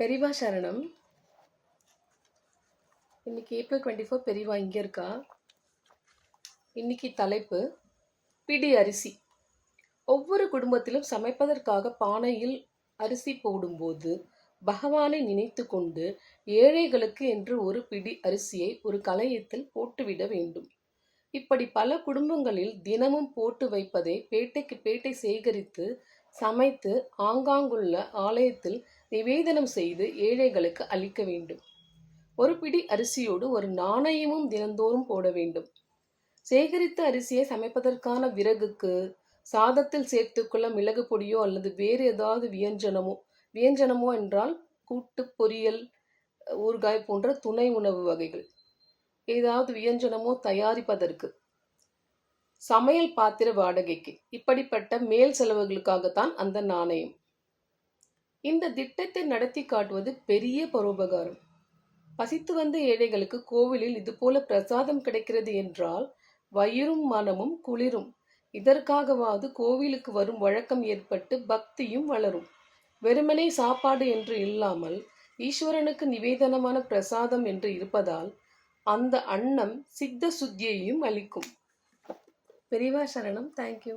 பெரியவா சரணம். இன்னைக்கு April 24 பெரியவா இங்கே இருக்கா. இன்னைக்கு தலைப்பு பிடி அரிசி. ஒவ்வொரு குடும்பத்திலும் சமைப்பதற்காக பானையில் அரிசி போடும்போது பகவானை நினைத்து கொண்டு ஏழைகளுக்கு என்று ஒரு பிடி அரிசியை ஒரு கலயத்தில் போட்டுவிட வேண்டும். இப்படி பல குடும்பங்களில் தினமும் போட்டு வைப்பதை பேட்டைக்கு பேட்டை சேகரித்து சமைத்து ஆங்காங்குள்ள ஆலயத்தில் நிவேதனம் செய்து ஏழைகளுக்கு அளிக்க வேண்டும். ஒரு பிடி அரிசியோடு ஒரு நாணயமும் தினந்தோறும் போட வேண்டும். சேகரித்த அரிசியை சமைப்பதற்கான விறகுக்கு சாதத்தில் சேர்த்துக்கொள்ள மிளகு பொடியோ அல்லது வேறு ஏதாவது வியஞ்சனமோ என்றால் கூட்டு, பொரியல், ஊறுகாய் போன்ற துணை உணவு வகைகள் ஏதாவது வியஞ்சனமோ தயாரிப்பதற்கு, சமையல் பாத்திர வாடகைக்கு, இப்படிப்பட்ட மேல் செலவுகளுக்காகத்தான் அந்த நாணயம். இந்த திட்டத்தை நடத்தி காட்டுவது பெரிய பரோபகாரம். பசித்து வந்த ஏழைகளுக்கு கோவிலில் இதுபோல பிரசாதம் கிடைக்கிறது என்றால் வயிறும் மனமும் குளிரும். இதற்காகவாது கோவிலுக்கு வரும் வழக்கம் ஏற்பட்டு பக்தியும் வளரும். வெறுமனே சாப்பாடு என்று இல்லாமல் ஈஸ்வரனுக்கு நிவேதனமான பிரசாதம் என்று இருப்பதால் அந்த அன்னம் சித்த சுத்தியையும் அளிக்கும். பெரியவா சரணம். தேங்க்யூ.